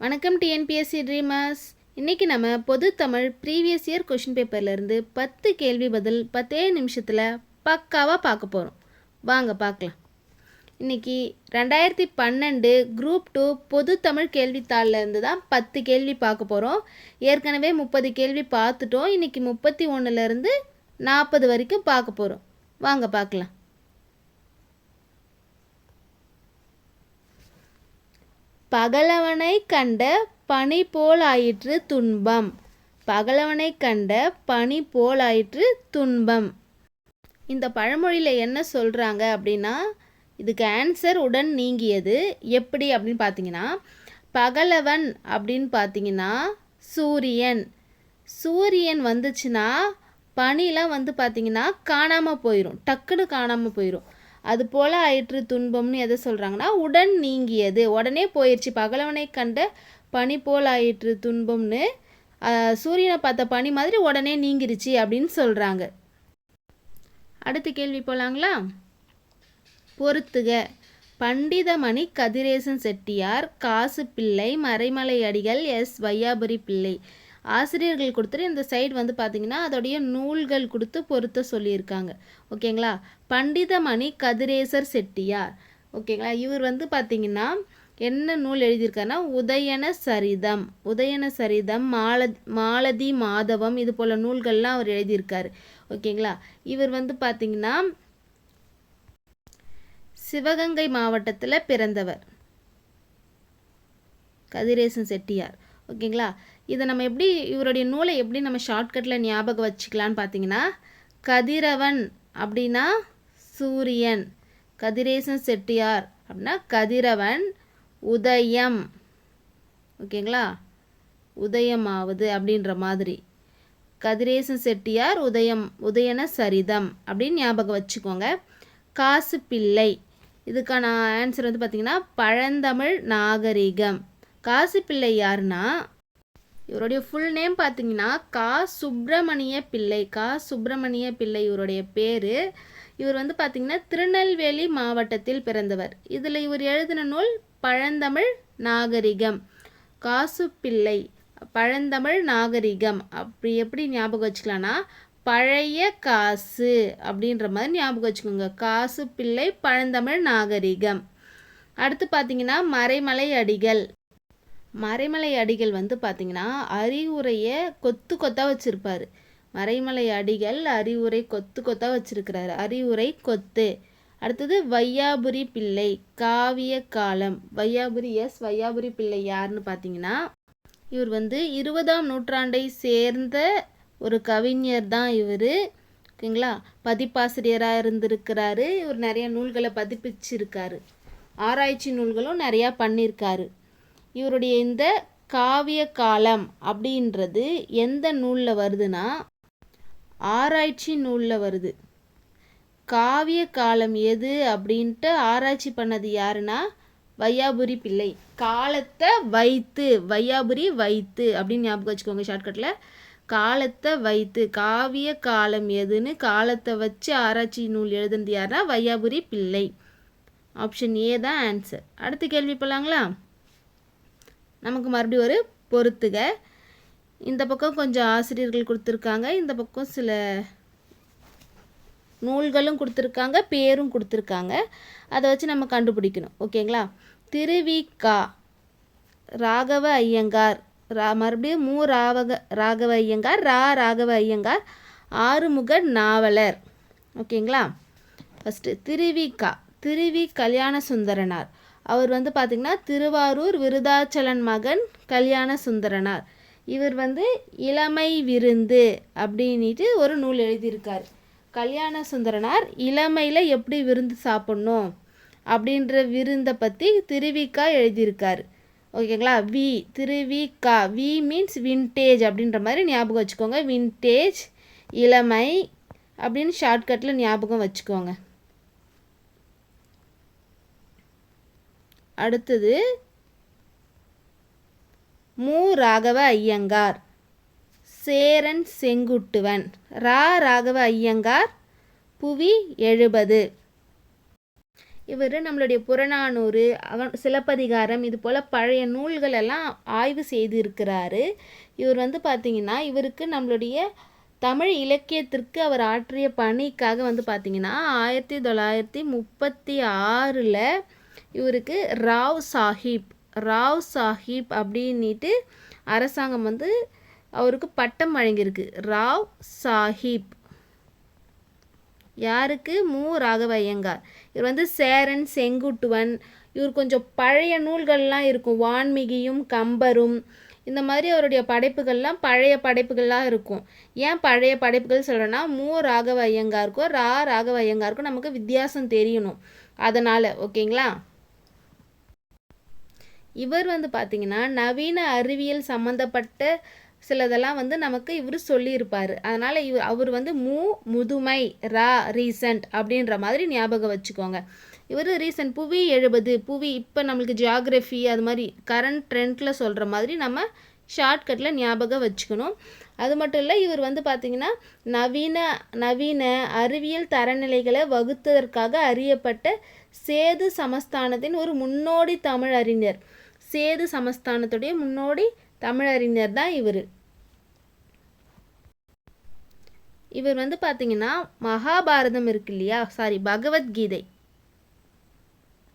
வணக்கம் TNPSC dreamers. இன்றைக்கி நம்ம பொது தமிழ் ப்ரீவியஸ் இயர் கொஷின் பேப்பர்லேருந்து 10 கேள்வி பதில் 10 நிமிஷத்தில் பக்காவாக பார்க்க போகிறோம். வாங்க பார்க்கலாம். இன்றைக்கி 2012 குரூப் 2 பொது தமிழ் கேள்வித்தாள்லேருந்து தான் 10 கேள்வி பார்க்க போகிறோம். ஏற்கனவே 30 கேள்வி பார்த்துட்டோம். இன்றைக்கி 31லேருந்து 40 வரைக்கும் பார்க்க போகிறோம். வாங்க பார்க்கலாம். பகலவனை கண்ட பனி போல் ஆயிற்று துன்பம். பகலவனை கண்ட பனி போல் ஆயிற்று துன்பம். இந்த பழமொழியில் என்ன சொல்கிறாங்க அப்படின்னா, இதுக்கு ஆன்சர் உடன் நீங்கியது. எப்படி அப்படின்னு பார்த்தீங்கன்னா, பகலவன் அப்படின்னு பார்த்தீங்கன்னா சூரியன். சூரியன் வந்துச்சுன்னா பனிலாம் வந்து பார்த்தீங்கன்னா காணாமல் போயிடும், டக்குன்னு காணாமல் போயிடும். அது போல் ஆயிற்று துன்பம்னு எதை சொல்கிறாங்கன்னா, உடன் நீங்கியது, உடனே போயிடுச்சு. பகலவனை கண்ட பனி போல் ஆயிற்று துன்பம்னு சூரியனை பார்த்த பனி மாதிரி உடனே நீங்கிருச்சு அப்படின்னு சொல்கிறாங்க. அடுத்த கேள்வி போகலாங்களா? பொறுத்துக. பண்டிதமணி கதிரேசன் செட்டியார், காசு பிள்ளை, மறைமலை அடிகள், எஸ் வையாபுரி பிள்ளை. ஆசிரியர்கள் கொடுத்துட்டு இந்த சைடு வந்து பார்த்திங்கன்னா அதோடைய நூல்கள் கொடுத்து பொருத்த சொல்லியிருக்காங்க. ஓகேங்களா? பண்டிதமணி கதிரேசர் செட்டியார். ஓகேங்களா? இவர் வந்து பார்த்திங்கன்னா என்ன நூல் எழுதியிருக்காருன்னா உதயன சரிதம், உதயன சரிதம், மாலதி மாதவம், இது போல் நூல்கள்லாம் அவர் எழுதியிருக்காரு. ஓகேங்களா? இவர் வந்து பார்த்திங்கன்னா சிவகங்கை மாவட்டத்தில் பிறந்தவர் கதிரேசன் செட்டியார். ஓகேங்களா? இதை நம்ம எப்படி இவருடைய நூலை எப்படி நம்ம ஷார்ட்கட்டில் ஞாபகம் வச்சுக்கலான்னு பார்த்தீங்கன்னா, கதிரவன் அப்படின்னா சூரியன், கதிரேசன் செட்டியார் அப்படின்னா கதிரவன், உதயம், ஓகேங்களா, உதயமாவது அப்படின்ற மாதிரி. கதிரேசன் செட்டியார் உதயம், உதயன சரிதம் அப்படின்னு ஞாபகம் வச்சுக்கோங்க. காசு பிள்ளை, இதுக்கான ஆன்சர் வந்து பார்த்திங்கன்னா பழந்தமிழ் நாகரிகம். காசு பிள்ளை யாருன்னா, இவருடைய ஃபுல் நேம் பார்த்தீங்கன்னா கா சுப்பிரமணிய பிள்ளை. கா சுப்பிரமணிய பிள்ளை இவருடைய பேர். இவர் வந்து பார்த்திங்கன்னா திருநெல்வேலி மாவட்டத்தில் பிறந்தவர். இதில் இவர் எழுதின நூல் பழந்தமிழ் நாகரிகம். காசு பிள்ளை பழந்தமிழ் நாகரிகம். அப்படி எப்படி ஞாபகம் வச்சுக்கலான்னா, பழைய காசு அப்படின்ற மாதிரி ஞாபகம் வச்சுக்கோங்க. காசு பிள்ளை பழந்தமிழ் நாகரிகம். அடுத்து பார்த்திங்கன்னா மறைமலை அடிகள். மறைமலை அடிகள் வந்து பார்த்திங்கன்னா அறிவுரையை கொத்து கொத்தாக வச்சுருப்பார். மறைமலை அடிகள் அறிவுரை கொத்து கொத்தாக வச்சுருக்கிறாரு. அறிவுரை கொத்து. அடுத்தது வையாபுரி பிள்ளை காவிய காலம். வையாபுரி, எஸ் வையாபுரி பிள்ளை யாருன்னு பார்த்தீங்கன்னா, இவர் வந்து 20ஆம் நூற்றாண்டை சேர்ந்த ஒரு கவிஞர் தான் இவர். ஓகேங்களா? பதிப்பாசிரியராக இருந்திருக்கிறாரு. இவர் நிறைய நூல்களை பதிப்பிச்சிருக்காரு. ஆராய்ச்சி நூல்களும் நிறையா பண்ணியிருக்காரு. இவருடைய இந்த காவிய காலம் அப்படின்றது எந்த நூலில் வருதுன்னா ஆராய்ச்சி நூலில் வருது. காவிய காலம் எது அப்படின்ட்டு ஆராய்ச்சி பண்ணது யாருன்னா வையாபுரி பிள்ளை. காலத்தை வைத்து, வையாபுரி வைத்து அப்படின்னு ஞாபகம் வச்சுக்கோங்க ஷார்ட்கட்டில். காலத்தை வைத்து, காவிய காலம் எதுன்னு காலத்தை வச்சு ஆராய்ச்சி நூல் எழுதுனது யாருன்னா வையாபுரி பிள்ளை. ஆப்ஷன் ஏ தான் ஆன்சர். அடுத்த கேள்வி போகலாங்களா? நமக்கு மறுபடியும் ஒரு பொறுத்துக. இந்த பக்கம் கொஞ்சம் ஆசிரியர்கள் கொடுத்துருக்காங்க, இந்த பக்கம் சில நூல்களும் கொடுத்துருக்காங்க, பேரும் கொடுத்துருக்காங்க. அதை வச்சு நம்ம கண்டுபிடிக்கணும். ஓகேங்களா? திருவிக்கா ராகவ ஐயங்கார், மறுபடியும் ராகவ ஐயங்கார், ராகவ ஐயங்கார் ஆறுமுக நாவலர். ஓகேங்களா? ஃபஸ்ட்டு திருவிக்கா, திருவி கல்யாண சுந்தரனார். அவர் வந்து பார்த்திங்கன்னா திருவாரூர் விருதாச்சலன் மகன் கல்யாண சுந்தரனார். இவர் வந்து இளமை விருந்து அப்படின்ட்டு ஒரு நூல் எழுதியிருக்கார். கல்யாண சுந்தரனார் இளமையில் எப்படி விருந்து சாப்பிட்ணும் அப்படின்ற விருந்தை பற்றி திருவிக்கா எழுதியிருக்கார். ஓகேங்களா? V Thiruvika, V means vintage அப்படின்ற மாதிரி ஞாபகம் வச்சுக்கோங்க. வின்டேஜ், இளமை அப்படின்னு ஷார்ட்கட்டில் ஞாபகம் வச்சுக்கோங்க. அடுத்தது மு ராகவ ஐயங்கார், சேரன் செங்குட்டுவன். ராகவ ஐயங்கார் புவி 70. இவர் நம்மளுடைய புறநானூறு சிலப்பதிகாரம் இது போல் பழைய நூல்கள் எல்லாம் ஆய்வு செய்திருக்கிறாரு. இவர் வந்து பார்த்திங்கன்னா இவருக்கு நம்மளுடைய தமிழ் இலக்கியத்திற்கு அவர் ஆற்றிய பணிக்காக வந்து பார்த்திங்கன்னா 1936 இவருக்கு ராவ் சாஹிப் அப்படின்ட்டு அரசாங்கம் வந்து அவருக்கு பட்டம் வழங்கியிருக்கு. ராவ் சாஹிப் யாருக்கு? மு. ராகவ ஐயங்கார். இவர் வந்து சேரன் செங்குட்டுவன், இவர் கொஞ்சம் பழைய நூல்கள்லாம் இருக்கும், வான்மீகியும் கம்பரும் இந்த மாதிரி அவருடைய படைப்புகள்லாம் பழைய படைப்புகள்லாம் இருக்கும். ஏன் பழைய படைப்புகள் சொல்கிறேன்னா மு. ராகவ ஐயங்காருக்கும் ராகவ ஐயங்காருக்கும் நமக்கு வித்தியாசம் தெரியணும், அதனால். ஓகேங்களா? இவர் வந்து பார்த்திங்கன்னா நவீன அறிவியல் சம்மந்தப்பட்ட சிலதெல்லாம் வந்து நமக்கு இவர் சொல்லியிருப்பார். அதனால் அவர் வந்து முதுமை ரீசன்ட் அப்படின்ற மாதிரி ஞாபகம் வச்சுக்கோங்க. இவர் ரீசன்ட் புவி 70 புவி இப்போ நம்மளுக்கு ஜியாகிரஃபி அது மாதிரி கரண்ட் ட்ரெண்டில் சொல்கிற மாதிரி நம்ம ஷார்ட்கட்டில் ஞாபகம் வச்சுக்கணும். அது மட்டும் இல்லை, இவர் வந்து பார்த்திங்கன்னா நவீன அறிவியல் தரநிலைகளை வகுத்ததற்காக அறியப்பட்ட சேது சமஸ்தானத்தின் ஒரு முன்னோடி தமிழறிஞர். சேது சமஸ்தானத்துடைய முன்னோடி தமிழறிஞர் தான் இவர். இவர் வந்து பார்த்திங்கன்னா மகாபாரதம் இருக்கு இல்லையா,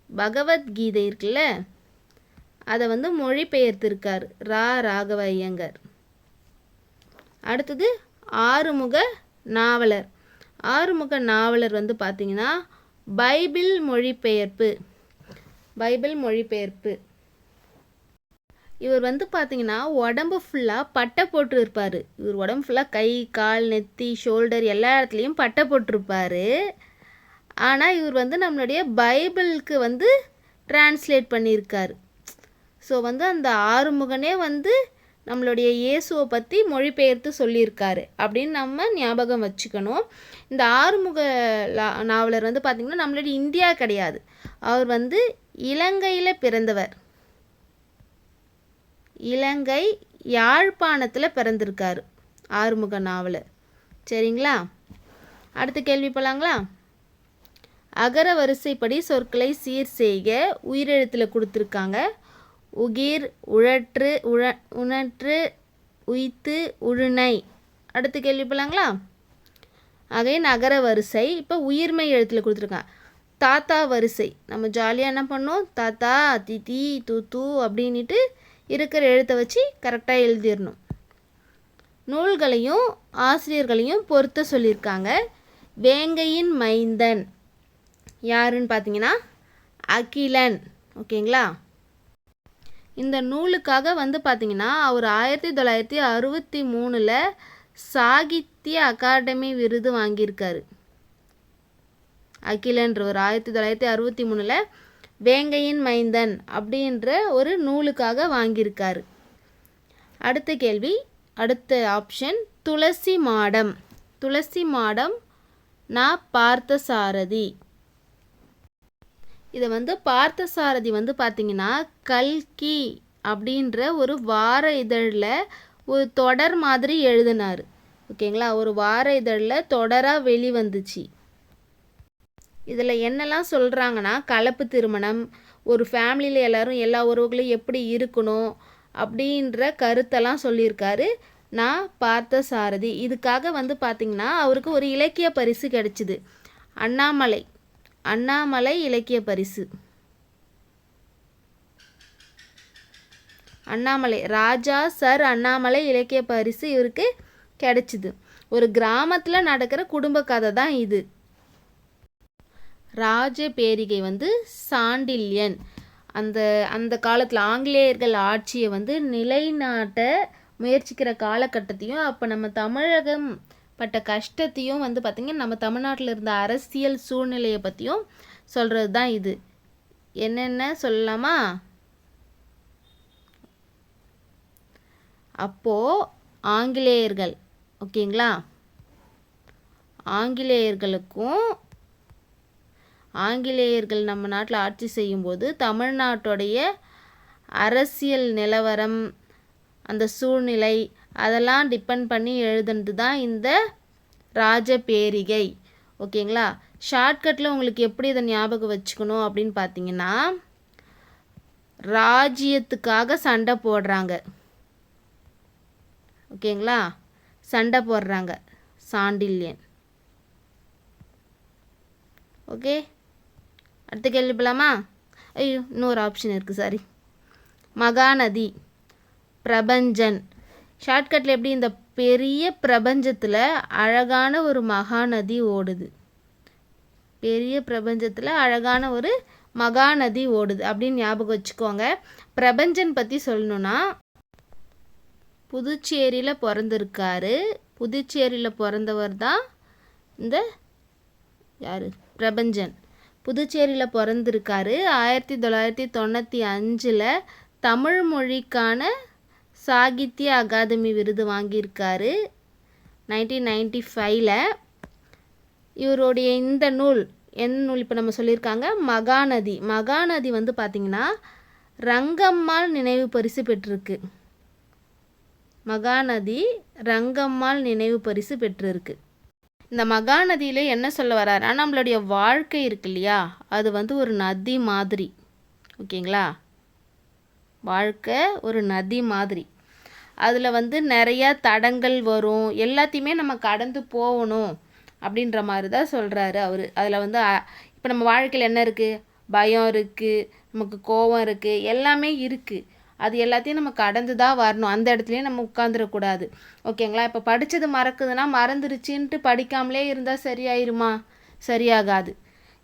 பகவத்கீதை இருக்குல்ல, அதை வந்து மொழிபெயர்த்திருக்கார் ராகவ ஐயங்கார். அடுத்தது ஆறுமுக நாவலர் வந்து பார்த்திங்கன்னா பைபிள் மொழிபெயர்ப்பு. இவர் வந்து பார்த்திங்கன்னா உடம்பு ஃபுல்லாக பட்டை போட்டிருப்பார். இவர் உடம்பு ஃபுல்லாக கை கால் நெத்தி ஷோல்டர் எல்லா இடத்துலையும் பட்டை போட்டிருப்பார். ஆனால் இவர் வந்து நம்மளுடைய பைபிளுக்கு வந்து டிரான்ஸ்லேட் பண்ணியிருக்காரு. ஸோ வந்து அந்த ஆறுமுகனே வந்து நம்மளுடைய இயேசுவை பற்றி மொழிபெயர்த்து சொல்லியிருக்காரு அப்படின்னு நம்ம ஞாபகம் வச்சுக்கணும். இந்த ஆறுமுக நாவலர் வந்து பார்த்திங்கன்னா நம்மளுடைய இந்தியா கிடையாது, அவர் வந்து இலங்கையில் பிறந்தவர். இலங்கை யாழ்ப்பாணத்தில் பிறந்திருக்காரு ஆறுமுக நாவலர். சரிங்களா? அடுத்த கேள்வி போகலாங்களா? அகர வரிசைப்படி சொற்களை சீர் செய்க. உயிரெழுத்தில் கொடுத்துருக்காங்க. உகிர், உழற்று, உணற்று, உய்த்து, உழுனை. அடுத்த கேள்வி போகலாங்களா? அகைன் அகர வரிசை. இப்போ உயிர்மை எழுத்தில் கொடுத்துருக்காங்க. தாத்தா வரிசை. நம்ம ஜாலியாக என்ன பண்ணோம், தாத்தா திதி தூத்து அப்படின்ட்டு இருக்கிற எழுத்தை வச்சு கரெக்டாக எழுதிடணும். நூல்களையும் ஆசிரியர்களையும் பொறுத்த சொல்லியிருக்காங்க. வேங்கையின் மைந்தன் யாருன்னு பார்த்தீங்கன்னா அகிலன். ஓகேங்களா? இந்த நூலுக்காக வந்து பார்த்திங்கன்னா அவர் 1963 சாகித்ய அகாடமி விருது வாங்கியிருக்காரு. அகிலன்றவர் 1963 வேங்கையின் மைந்தன் அப்படின்ற ஒரு நூலுக்காக வாங்கியிருக்காரு. அடுத்த கேள்வி, அடுத்த ஆப்ஷன் துளசி மாடம் நான் பார்த்தசாரதி. இதை வந்து பார்த்தசாரதி வந்து பார்த்திங்கன்னா கல்கி அப்படின்ற ஒரு வார இதழில் ஒரு தொடர் மாதிரி எழுதினார். ஓகேங்களா? ஒரு வார இதழில் தொடராக வெளிவந்துச்சு. இதில் என்னெல்லாம் சொல்கிறாங்கன்னா கலப்பு திருமணம், ஒரு ஃபேமிலியில் எல்லோரும் எல்லா உறவுகளையும் எப்படி இருக்கணும் அப்படின்ற கருத்தெல்லாம் சொல்லியிருக்காரு நான் பார்த்தசாரதி. இதுக்காக வந்து பார்த்திங்கன்னா அவருக்கு ஒரு இலக்கிய பரிசு கிடைச்சிது. அண்ணாமலை இலக்கிய பரிசு. ராஜா சர் அண்ணாமலை இலக்கிய பரிசு இவருக்கு கிடைச்சிது. ஒரு கிராமத்தில் நடக்கிற குடும்ப கதை தான் இது. ராஜபேரிகை வந்து சாண்டில்யன் அந்த காலத்தில் ஆங்கிலேயர்கள் ஆட்சியை வந்து நிலைநாட்ட முயற்சிக்கிற காலகட்டத்தையும் அப்போ நம்ம தமிழகம் பட்ட கஷ்டத்தையும் வந்து பார்த்திங்கன்னா நம்ம தமிழ்நாட்டில் இருந்த அரசியல் சூழ்நிலையை பற்றியும் சொல்கிறது தான் இது. என்னென்ன சொல்லலாமா? அப்போது ஆங்கிலேயர்கள், ஓகேங்களா, ஆங்கிலேயர்கள் நம்ம நாட்டில் ஆட்சி செய்யும்போது தமிழ்நாட்டுடைய அரசியல் நிலவரம், அந்த சூழ்நிலை அதெல்லாம் டிபெண்ட் பண்ணி எழுதுனது தான் இந்த ராஜபேரிகை. ஓகேங்களா? ஷார்ட்கட்டில் உங்களுக்கு எப்படி இதை ஞாபகம் வச்சுக்கணும் அப்படின்னு பார்த்தீங்கன்னா, ராஜ்யத்துக்காக சண்டை போடுறாங்க. ஓகேங்களா, சண்டை போடுறாங்க சாண்டில்யன். ஓகே, அடுத்த கேள்வி போகலாமா? ஐயோ, இன்னொரு ஆப்ஷன் இருக்குது, சாரி. மகாநதி, பிரபஞ்சன். ஷார்ட்கட்டில் எப்படி, இந்த பெரிய பிரபஞ்சத்தில் அழகான ஒரு மகாநதி ஓடுது. பெரிய பிரபஞ்சத்தில் அழகான ஒரு மகாநதி ஓடுது அப்படின்னு ஞாபகம் வச்சுக்கோங்க. பிரபஞ்சன் பற்றி சொல்லணுன்னா, புதுச்சேரியில் பிறந்திருக்காரு. புதுச்சேரியில் பிறந்தவர் தான் இந்த யார், பிரபஞ்சன். புதுச்சேரியில் பிறந்திருக்காரு. 1995 தமிழ் மொழிக்கான சாகித்ய அகாதமி விருது வாங்கியிருக்காரு. 1995 இவருடைய இந்த நூல், எந்த நூல் இப்போ நம்ம சொல்லியிருக்காங்க, மகாநதி. மகாநதி வந்து பார்த்திங்கன்னா ரங்கம்மாள் நினைவு பரிசு பெற்றிருக்கு. மகாநதி ரங்கம்மாள் நினைவு பரிசு பெற்றிருக்கு. இந்த மகாநதியில் என்ன சொல்ல வர்றாருன்னா, நம்மளுடைய வாழ்க்கை இருக்கு இல்லையா, அது வந்து ஒரு நதி மாதிரி. ஓகேங்களா, வாழ்க்கை ஒரு நதி மாதிரி. அதில் வந்து நிறையா தடங்கள் வரும், எல்லாத்தையுமே நம்ம கடந்து போகணும் அப்படின்ற மாதிரி தான் சொல்கிறாரு அவர். அதில் வந்து இப்போ நம்ம வாழ்க்கையில் என்ன இருக்குது, பயம் இருக்குது, நமக்கு கோபம் இருக்குது, எல்லாமே இருக்குது. அது எல்லாத்தையும் நம்ம கடந்து தான் வரணும். அந்த இடத்துலையே நம்ம உட்காந்துடக்கூடாது. ஓகேங்களா, இப்போ படித்தது மறக்குதுன்னா மறந்துருச்சுன்ட்டு படிக்காமலே இருந்தால் சரியாயிருமா? சரியாகாது.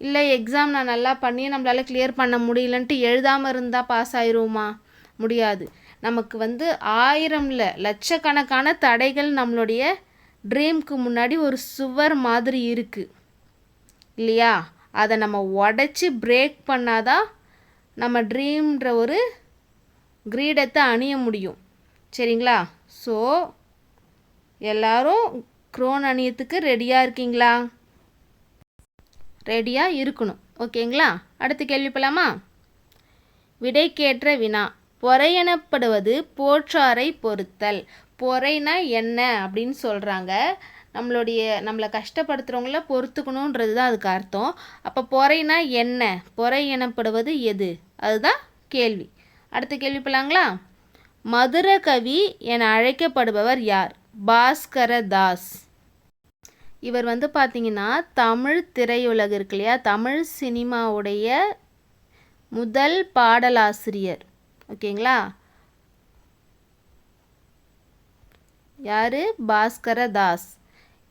இல்லை எக்ஸாம் நான் நல்லா பண்ணி நம்மளால் கிளியர் பண்ண முடியலன்ட்டு எழுதாமல் இருந்தால் பாஸ் ஆயிடுவோமா? முடியாது. நமக்கு வந்து 1000 லட்சக்கணக்கான தடைகள் நம்மளுடைய ட்ரீம்க்கு முன்னாடி ஒரு சுவர் மாதிரி இருக்குது இல்லையா? அதை நம்ம உடச்சி பிரேக் பண்ணாதான் நம்ம ட்ரீம்ன்ற ஒரு கிரீடத்தை அணிய முடியும். சரிங்களா? ஸோ எல்லாரும் க்ரோன் அணியத்துக்கு ரெடியாக இருக்கீங்களா? ரெடியாக இருக்கணும். ஓகேங்களா, அடுத்த கேள்வி போகலாமா? விடைக்கேற்ற வினா. பொறை எனப்படுவது போற்றாரை பொறுத்தல். பொறைனா என்ன அப்படின்னு சொல்கிறாங்க. நம்மளை கஷ்டப்படுத்துகிறவங்கள பொறுத்துக்கணுன்றது தான் அதுக்கு அர்த்தம். அப்போ பொறைனா என்ன? பொறை எனப்படுவது எது? அதுதான் கேள்வி. அடுத்த கேள்வி போகலாங்களா? மதுர கவி என அழைக்கப்படுபவர் யார்? பாஸ்கரதாஸ். இவர் வந்து பார்த்திங்கன்னா தமிழ் திரையுலகு இருக்கு இல்லையா, தமிழ் சினிமாவுடைய முதல் பாடலாசிரியர். ஓகேங்களா, யார்? பாஸ்கரதாஸ்.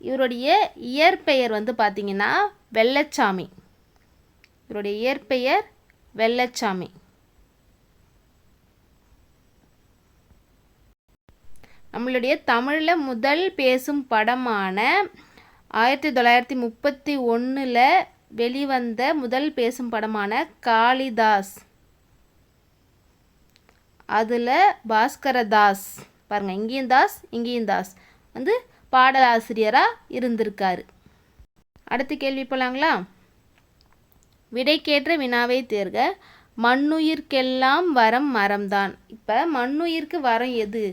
இவருடைய இயற்பெயர் வந்து பார்த்திங்கன்னா வெள்ளச்சாமி. இவருடைய இயற்பெயர் வெள்ளச்சாமி. நம்மளுடைய தமிழில் முதல் பேசும் படமான 1931 வெளிவந்த முதல் பேசும் படமான காளிதாஸ், அதில் பாஸ்கரதாஸ் பாருங்கள், இங்கேயும் தாஸ் இங்கேயும் தாஸ் வந்து பாடலாசிரியராக இருந்திருக்காரு. அடுத்த கேள்வி போகலாங்களா? விடைக்கேற்ற வினாவை தேர்க. மண்ணுயிர்க்கெல்லாம் வரம் மரம்தான். இப்போ மண்ணுயிருக்கு வரம் எது?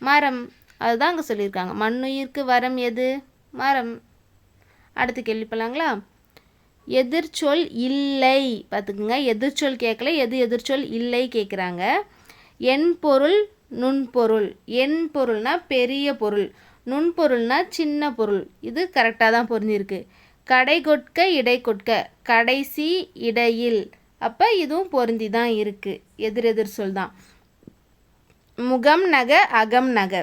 மரம். அதுதான் அங்கே சொல்லியிருக்காங்க. மண்ணுயிருக்கு வரம் எது? மரம். அடுத்த கேள்வி போகலாங்களா? எதிர்ச்சொல் இல்லை. பார்த்துக்குங்க, எதிர்ச்சொல் கேட்கல, எதிர்ச்சொல் இல்லை கேட்குறாங்க. என் பொருள் நுண்பொருள். என் பொருள்னா பெரிய பொருள், நுண்பொருள்னா சின்ன பொருள். இது கரெக்டாக தான் பொருந்திருக்கு. கடை கொட்க இடை கொட்க, கடைசி இடையில். அப்போ இதுவும் பொருந்தி தான் இருக்குது. எதிர் சொல் தான். முகம் நக அகம் நக.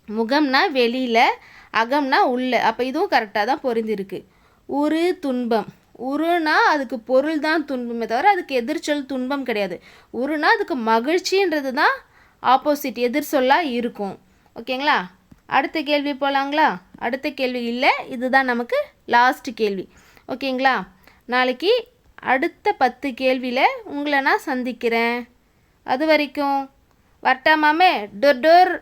முகம்னா வெளியில், அகம்னா உள்ள. அப்போ இதுவும் கரெக்டாக தான் பொருந்திருக்கு. உரு துன்பம். உருனா அதுக்கு பொருள் தான் துன்பமே தவிர அதுக்கு எதிர்ச்சொல் துன்பம் கிடையாது. உருனா அதுக்கு மகிழ்ச்சின்றது தான் ஆப்போசிட், எதிர் சொல்லாக இருக்கும். ஓகேங்களா, அடுத்த கேள்வி போகலாங்களா? அடுத்த கேள்வி இல்லை, இதுதான் நமக்கு லாஸ்ட் கேள்வி. ஓகேங்களா, நாளைக்கு அடுத்த 10 கேள்வியில் உங்களை நான் சந்திக்கிறேன். அது வரைக்கும் வரட்டாமாமே. டொர் டொர்.